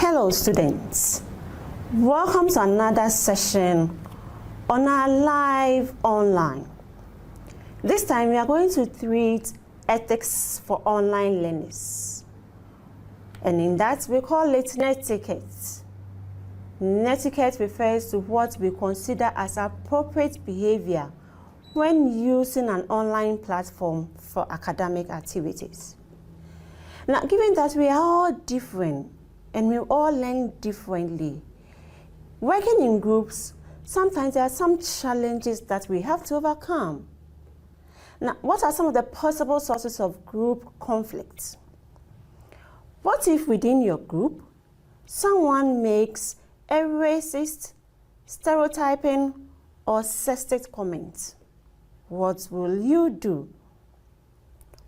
Hello students, welcome to another session on our live online. This time we are going to treat ethics for online learners, and in that we call it netiquette. Netiquette refers to what we consider as appropriate behavior when using an online platform for academic activities. Now, given that we are all different and we all learn differently, working in groups, sometimes there are some challenges that we have to overcome. Now, what are some of the possible sources of group conflict? What if within your group, someone makes a racist, stereotyping, or sexist comment? What will you do?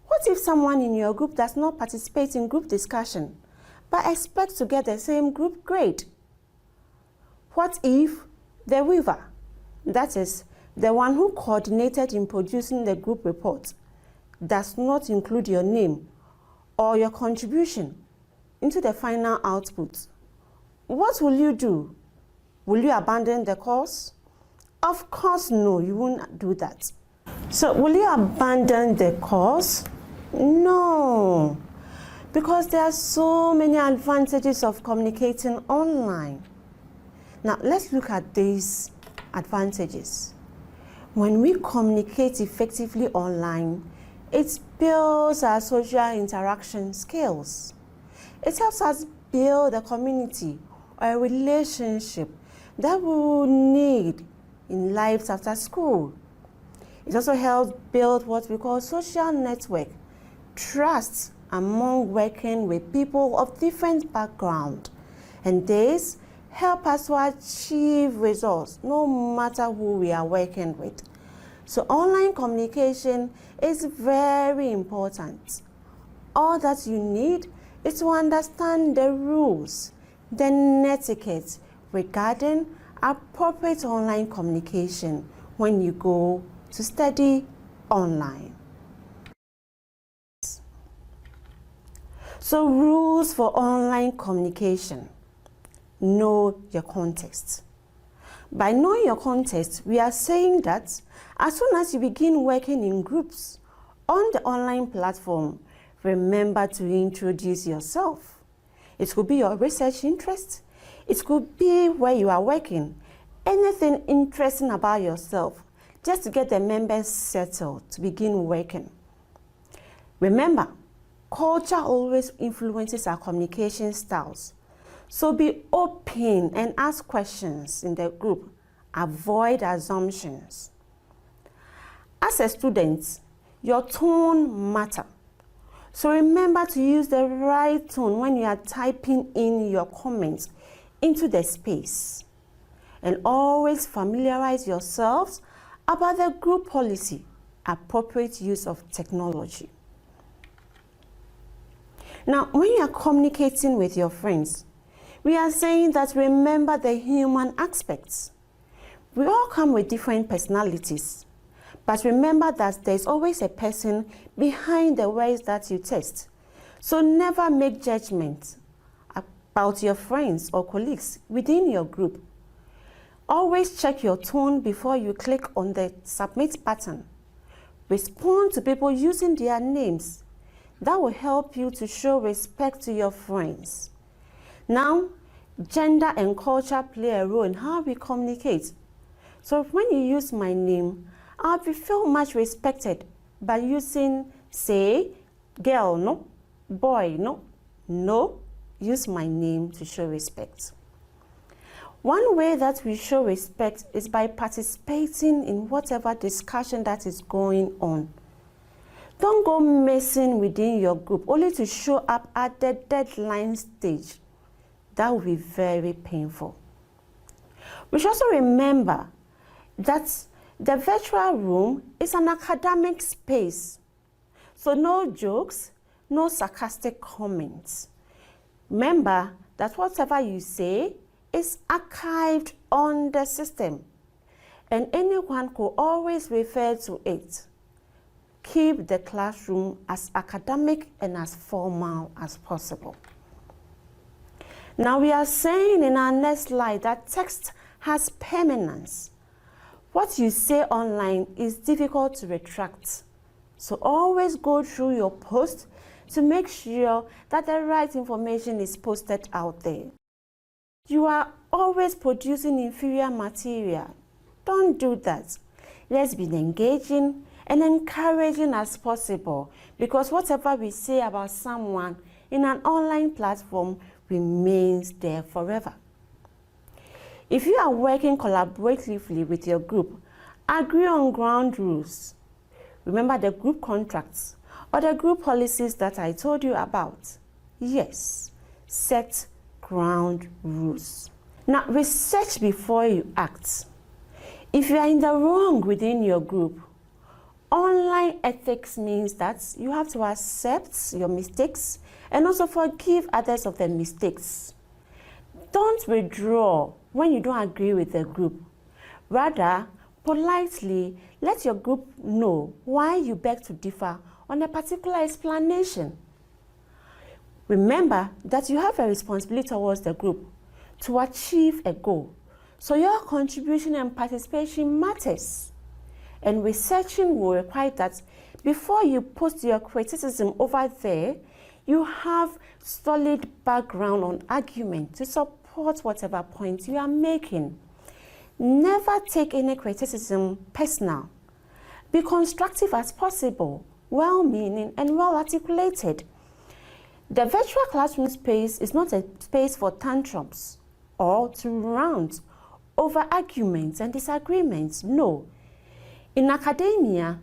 What if someone in your group does not participate in group discussion, but expects to get the same group grade? What if the weaver, that is, the one who coordinated in producing the group report, does not include your name or your contribution into the final output? What will you do? Will you abandon the course? Of course, no, you won't do that. So, will you abandon the course? No, because there are so many advantages of communicating online. Now, let's look at these advantages. When we communicate effectively online, it builds our social interaction skills. It helps us build a community or a relationship that we will need in lives after school. It also helps build what we call social network, trust among working with people of different backgrounds, and this help us to achieve results no matter who we are working with. So online communication is very important. All that you need is to understand the rules, the etiquette regarding appropriate online communication when you go to study online. So, rules for online communication. Know your context. By knowing your context, we are saying that as soon as you begin working in groups on the online platform, remember to introduce yourself. It could be your research interest. It could be where you are working. Anything interesting about yourself, just to get the members settled to begin working. Remember, culture always influences our communication styles. So be open and ask questions in the group. Avoid assumptions. As a student, your tone matters. So remember to use the right tone when you are typing in your comments into the space. And always familiarize yourselves about the group policy, appropriate use of technology. Now, when you are communicating with your friends, we are saying that remember the human aspects. We all come with different personalities, but remember that there's always a person behind the words that you text. So never make judgments about your friends or colleagues within your group. Always check your tone before you click on the submit button. Respond to people using their names. That will help you to show respect to your friends. Now, gender and culture play a role in how we communicate. So when you use my name, I'll feel much respected by using, say, girl, no, boy, no, no. Use my name to show respect. One way that we show respect is by participating in whatever discussion that is going on. Don't go messing within your group only to show up at the deadline stage. That will be very painful. We should also remember that the virtual room is an academic space. So no jokes, no sarcastic comments. Remember that whatever you say is archived on the system, and anyone could always refer to it. Keep the classroom as academic and as formal as possible. Now we are saying in our next slide that text has permanence. What you say online is difficult to retract. So always go through your post to make sure that the right information is posted out there. You are always producing inferior material. Don't do that. Let's be engaging and encouraging as possible, because whatever we say about someone in an online platform remains there forever. If you are working collaboratively with your group, agree on ground rules. Remember the group contracts or the group policies that I told you about. Yes, set ground rules. Now, research before you act. If you are in the wrong within your group, online ethics means that you have to accept your mistakes and also forgive others of their mistakes. Don't withdraw when you don't agree with the group. Rather, politely let your group know why you beg to differ on a particular explanation. Remember that you have a responsibility towards the group to achieve a goal. So your contribution and participation matters. And researching will require that before you post your criticism over there, you have solid background on argument to support whatever point you are making. Never take any criticism personal. Be constructive as possible, well-meaning and well-articulated. The virtual classroom space is not a space for tantrums or to rant over arguments and disagreements. No. In academia,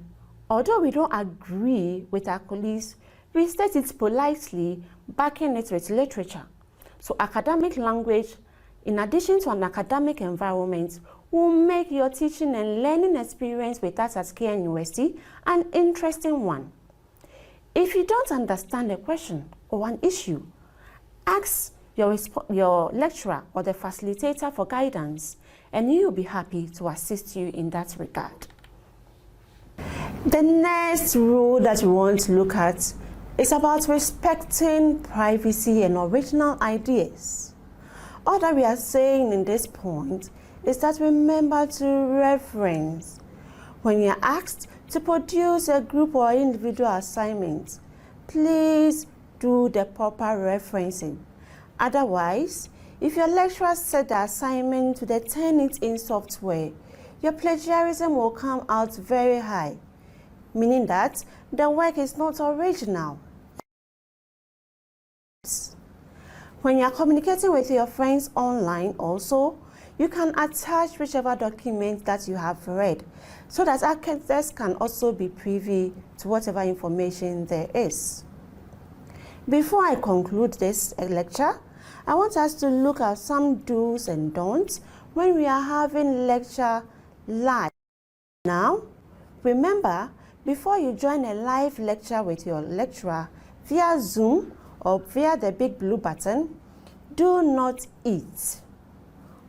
although we don't agree with our colleagues, we state it politely, backing it with literature. So academic language, in addition to an academic environment, will make your teaching and learning experience with us at Care University an interesting one. If you don't understand a question or an issue, ask your lecturer or the facilitator for guidance, and he will be happy to assist you in that regard. The next rule that we want to look at is about respecting privacy and original ideas. All that we are saying in this point is that remember to reference. When you're asked to produce a group or individual assignment, please do the proper referencing. Otherwise, if your lecturer set the assignment to the Turnitin software, your plagiarism will come out very high, meaning that the work is not original. When you are communicating with your friends online also, you can attach whichever document that you have read so that others can also be privy to whatever information there is. Before I conclude this lecture, I want us to look at some do's and don'ts when we are having lecture live. Now, remember, before you join a live lecture with your lecturer via Zoom or via the big blue button, do not eat.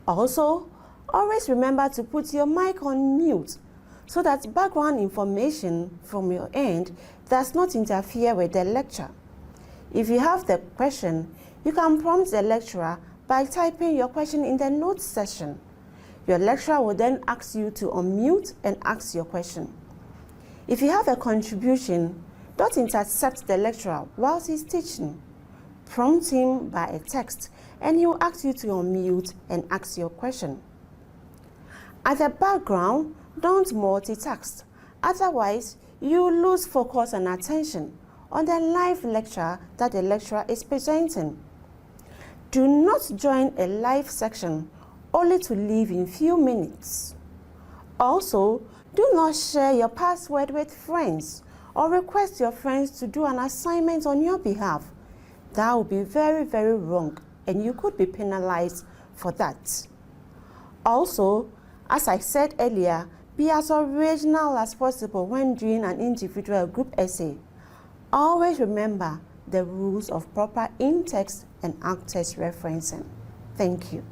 Also, always remember to put your mic on mute so that background information from your end does not interfere with the lecture. If you have the question, you can prompt the lecturer by typing your question in the notes section. Your lecturer will then ask you to unmute and ask your question. If you have a contribution, don't intercept the lecturer whilst he's teaching. Prompt him by a text and he will ask you to unmute and ask your question. At the background, don't multitask. Otherwise, you lose focus and attention on the live lecture that the lecturer is presenting. Do not join a live section only to leave in few minutes. Also, do not share your password with friends or request your friends to do an assignment on your behalf. That would be very, very wrong, and you could be penalized for that. Also, as I said earlier, be as original as possible when doing an individual or group essay. Always remember the rules of proper in-text and out-text referencing. Thank you.